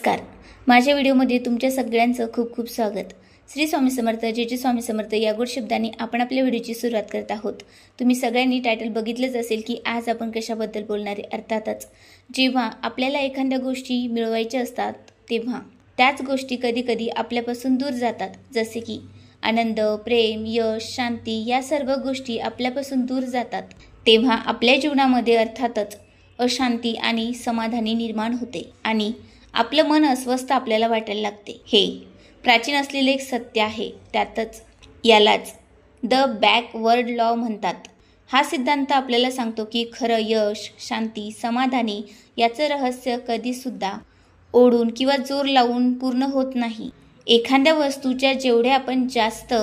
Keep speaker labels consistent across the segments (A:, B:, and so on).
A: नमस्कार. माझ्या व्हिडिओमध्ये तुमच्या सगळ्यांचं खूप खूप स्वागत. श्री स्वामी समर्थ, जे स्वामी समर्थ या गोड शब्दांनी आपण आपल्या व्हिडिओची सुरुवात करत आहोत. तुम्ही सगळ्यांनी टायटल बघितलंच असेल की आज आपण कशाबद्दल बोलणार आहे. अर्थातच जेव्हा आपल्याला एखाद्या गोष्टी मिळवायच्या असतात तेव्हा त्याच गोष्टी कधी कधी आपल्यापासून दूर जातात. जसे की आनंद, प्रेम, यश, शांती या सर्व गोष्टी आपल्यापासून दूर जातात. तेव्हा आपल्या जीवनामध्ये अर्थातच अशांती आणि समाधानी निर्माण होते आणि आपलं मन अस्वस्थ आपल्याला वाटायला लागते. हे प्राचीन असलेले एक सत्य आहे. त्यातच यालाच द बॅकवर्ड लॉ म्हणतात. हा सिद्धांत आपल्याला सांगतो की खरं यश, शांती, समाधानी याचं रहस्य कधीसुद्धा ओढून किंवा जोर लावून पूर्ण होत नाही. एखाद्या वस्तूच्या जेवढे आपण जास्त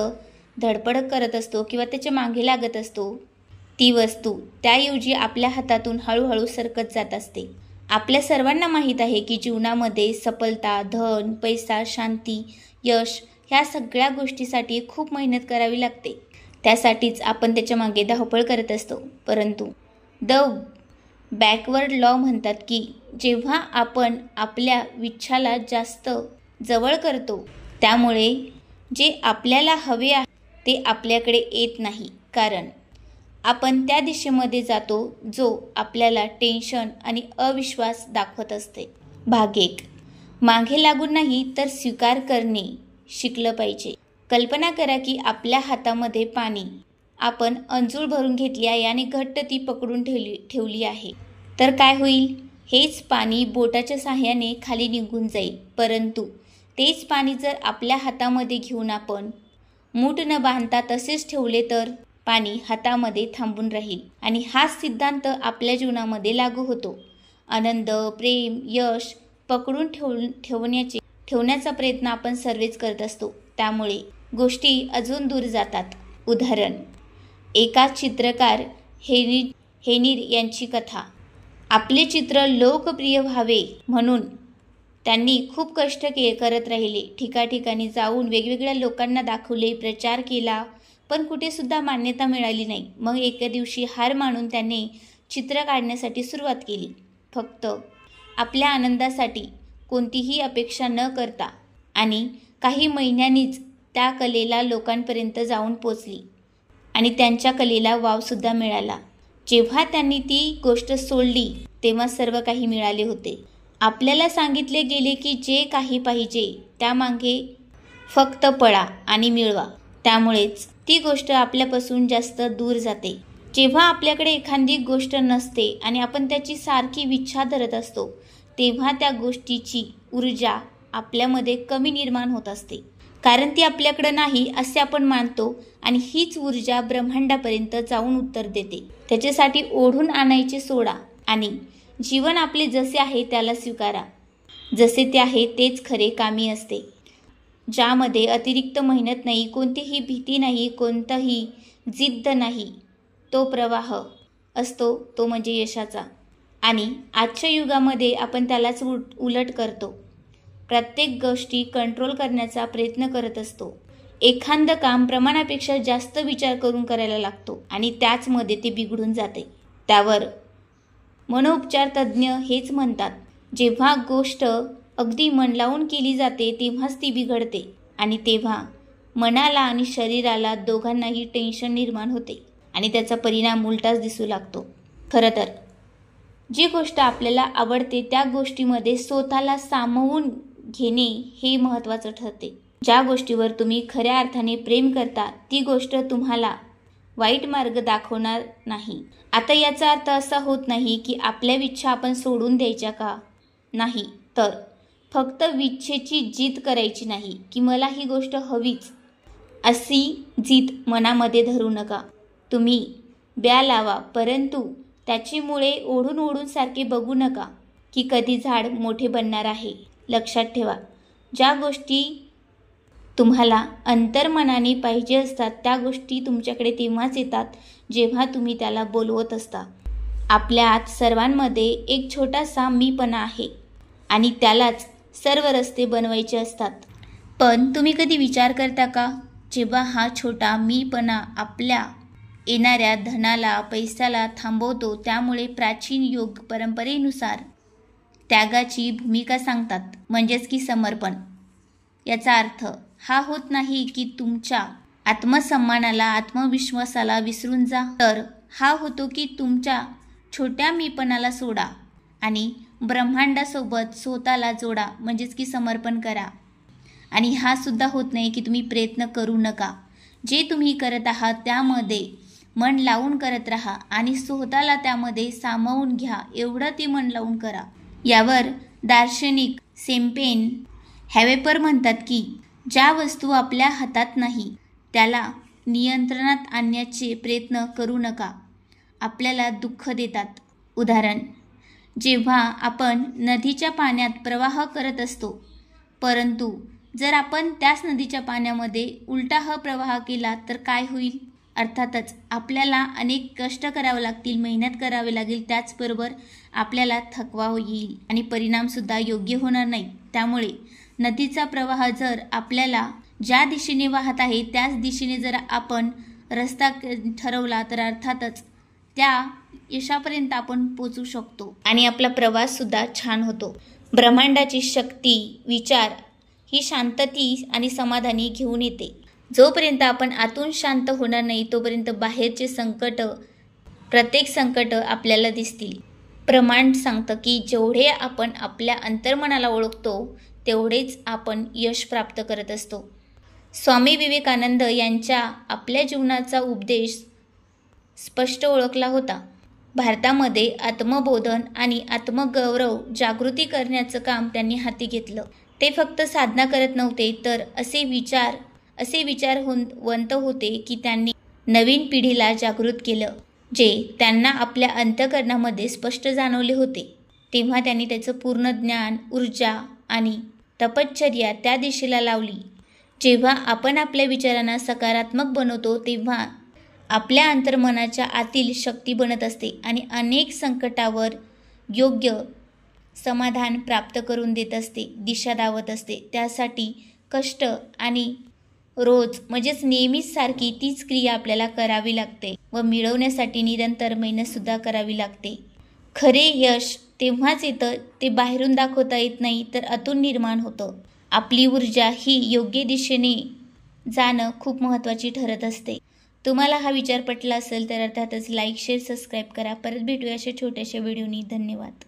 A: धडपड करत असतो किंवा त्याच्या मागे लागत असतो ती वस्तू त्याऐवजी आपल्या हातातून हळूहळू सरकत जात असते. आपल्या सर्वांना माहीत आहे की जीवनामध्ये सफलता, धन, पैसा, शांती, यश ह्या सगळ्या गोष्टीसाठी खूप मेहनत करावी लागते. त्यासाठीच आपण त्याच्या मागे धावपळ करत असतो. परंतु द बॅकवर्ड लॉ म्हणतात की जेव्हा आपण आपल्या इच्छाला जास्त जवळ करतो त्यामुळे जे आपल्याला हवे आहे ते आपल्याकडे येत नाही, कारण आपण त्या दिशेमध्ये जातो जो आपल्याला टेन्शन आणि अविश्वास दाखवत असते. भाग 1. मागे लागून नाही तर स्वीकार करणे शिकलं पाहिजे. कल्पना करा की आपल्या हातामध्ये पाणी आपण अंजूळ भरून घेतली आहे आणि घट्ट ती पकडून ठेवली आहे. तर काय होईल? हेच पाणी बोटाच्या साहाय्याने खाली निघून जाईल. परंतु तेच पाणी जर आपल्या हातामध्ये घेऊन आपण मूठ न बांधता तसेच ठेवले तर पाणी हातामध्ये थांबून राहील. आणि हाच सिद्धांत आपल्या जीवनामध्ये लागू होतो. आनंद, प्रेम, यश पकडून ठेवण्याचा प्रयत्न आपण सर्वच करत असतो. त्यामुळे गोष्टी अजून दूर जातात. उदाहरण, एका चित्रकार हेनीर यांची कथा. आपले चित्र लोकप्रिय व्हावे म्हणून त्यांनी खूप कष्ट करत राहिले. ठिकाठिकाणी जाऊन वेगवेगळ्या लोकांना दाखवले, प्रचार केला, पण कुठेसुद्धा मान्यता मिळाली नाही. मग एके दिवशी हार मानून त्यांनी चित्र काढण्यासाठी सुरुवात केली. फक्त आपल्या आनंदासाठी कोणतीही अपेक्षा न करता आणि काही महिन्यांनीच त्या कलेला लोकांपर्यंत जाऊन पोचली आणि त्यांच्या कलेला वावसुद्धा मिळाला. जेव्हा त्यांनी ती गोष्ट सोडली तेव्हा सर्व काही मिळाले होते. आपल्याला सांगितले गेले की जे काही पाहिजे त्यामागे फक्त पळा आणि मिळवा. त्यामुळेच ती गोष्ट आपल्यापासून जास्त दूर जाते. जेव्हा आपल्याकडे एखादी गोष्ट नसते आणि आपण त्याची सारखी इच्छा धरत असतो तेव्हा त्या गोष्टीची ऊर्जा आपल्यामध्ये कमी निर्माण होत असते, कारण ती आपल्याकडे नाही असे आपण मानतो आणि हीच ऊर्जा ब्रह्मांडापर्यंत जाऊन उत्तर देते. त्याच्यासाठी ओढून आणायचे सोडा आणि जीवन आपले जसे आहे त्याला स्वीकारा. जसे ते आहे तेच खरे कामी असते. ज्यामध्ये अतिरिक्त मेहनत नाही, कोणतीही भीती नाही, कोणताही जिद्द नाही, तो प्रवाह असतो तो म्हणजे यशाचा. आणि आजच्या युगामध्ये आपण त्यालाच उलट करतो. प्रत्येक गोष्टी कंट्रोल करण्याचा प्रयत्न करत असतो. एखादं काम प्रमाणापेक्षा जास्त विचार करून करायला लागतो आणि त्याचमध्ये ते बिघडून जाते. त्यावर मनोपचार तज्ज्ञ हेच म्हणतात, जेव्हा गोष्ट अगदी मन लावून केली जाते तेव्हाच ती बिघडते आणि तेव्हा मनाला आणि शरीराला दोघांनाही टेन्शन निर्माण होते आणि त्याचा परिणाम उलटाच दिसू लागतो. खरं तर जी गोष्ट आपल्याला आवडते त्या गोष्टीमध्ये स्वतःला सामावून घेणे हे महत्त्वाचं ठरते. ज्या गोष्टीवर तुम्ही खऱ्या अर्थाने प्रेम करता ती गोष्ट तुम्हाला वाईट मार्ग दाखवणार नाही. आता याचा अर्थ असा होत नाही की आपल्या इच्छा आपण सोडून द्यायच्या का? नाही, तर फक्त इच्छेची जिद करायची नाही की मला ही गोष्ट हवीच अशी जिद मनामध्ये धरू नका. तुम्ही ब्या लावा, परंतु त्याची मुळे ओढून ओढून सारखे बघू नका की कधी झाड मोठे बनणार आहे. लक्षात ठेवा, ज्या गोष्टी तुम्हाला अंतर्मनाने पाहिजे असतात त्या गोष्टी तुमच्याकडे तेव्हाच येतात जेव्हा तुम्ही त्याला बोलवत असता. आपल्या आत सर्वांमध्ये एक छोटासा मीपणा आहे आणि त्यालाच सर्व रस्ते बनवायचे असतात. पण तुम्ही कधी विचार करता का, जेव्हा हा छोटा मीपणा आपल्या येणाऱ्या धनाला, पैशाला थांबवतो, त्यामुळे प्राचीन योग परंपरेनुसार त्यागाची भूमिका सांगतात, म्हणजेच की समर्पण. याचा अर्थ हा होत नाही की तुमच्या आत्मसन्मानाला, आत्मविश्वासाला विसरून जा, तर हा होतो की तुमच्या छोट्या मीपणाला सोडा आणि ब्रह्मांडासोबत स्वतःला जोडा, म्हणजेच की समर्पण करा. आणि हा सुद्धा होत नाही की तुम्ही प्रयत्न करू नका. जे तुम्ही करत आहात त्यामध्ये मन लावून करत राहा आणि स्वतःला त्यामध्ये सामावून घ्या, एवढं ते मन लावून करा. यावर दार्शनिक सेम्पेन हॅवेपर म्हणतात की ज्या वस्तू आपल्या हातात नाही त्याला नियंत्रणात आणण्याचे प्रयत्न करू नका, आपल्याला दुःख देतात. उदाहरण, जेव्हा आपण नदीच्या पाण्यात प्रवाह करत असतो, परंतु जर आपण त्याच नदीच्या पाण्यामध्ये उलटा प्रवाह केला तर काय होईल? अर्थातच आपल्याला अनेक कष्ट करावे लागतील, मेहनत करावी लागेल, त्याचबरोबर आपल्याला थकवा येईल आणि परिणामसुद्धा योग्य होणार नाही. त्यामुळे नदीचा प्रवाह जर आपल्याला ज्या दिशेने वाहत आहे त्याच दिशेने जर आपण रस्ता ठरवला तर अर्थातच त्या यशापर्यंत आपण पोचू शकतो आणि आपला प्रवाससुद्धा छान होतो. ब्रह्मांडाची शक्ती, विचार ही शांतती आणि समाधानी घेऊन येते. जोपर्यंत आपण आतून शांत होणार नाही तोपर्यंत बाहेरचे संकट, प्रत्येक संकट आपल्याला दिसतील. प्रमाण सांगतं की जेवढे आपण आपल्या अंतर्मनाला ओळखतो तेवढेच आपण यश प्राप्त करत असतो. स्वामी विवेकानंद यांच्या आपल्या जीवनाचा उपदेश स्पष्ट ओळखला होता. भारतामध्ये आत्मबोधन आणि आत्मगौरव जागृती करण्याचं काम त्यांनी हाती घेतलं. ते फक्त साधना करत नव्हते, तर असे विचारवंत होते की त्यांनी नवीन पिढीला जागृत केलं, जे त्यांना आपल्या अंतःकरणामध्ये स्पष्ट जाणवले होते. तेव्हा त्यांनी त्याचं पूर्ण ज्ञान, ऊर्जा आणि तपश्चर्या त्या दिशेला लावली. जेव्हा आपण आपल्या विचारांना सकारात्मक बनवतो तेव्हा आपल्या अंतर्मनाच्या आतील शक्ती बनत असते आणि अनेक संकटावर योग्य समाधान प्राप्त करून देत असते, दिशा दावत असते. त्यासाठी कष्ट आणि रोज म्हणजेच नेहमीच सारखी तीच क्रिया आपल्याला करावी लागते व मिळवण्यासाठी निरंतर मेहनतसुद्धा करावी लागते. खरे यश तेव्हाच येतं, ते बाहेरून दाखवता येत नाही, तर आतून निर्माण होतं. आपली ऊर्जा ही योग्य दिशेने जाणं खूप महत्त्वाची ठरत असते. तुम्हाला हा विचार पटला असेल तर अर्थातच लाईक, शेअर, सबस्क्राईब करा. परत भेटूया अशा छोट्याशा व्हिडिओनी. धन्यवाद.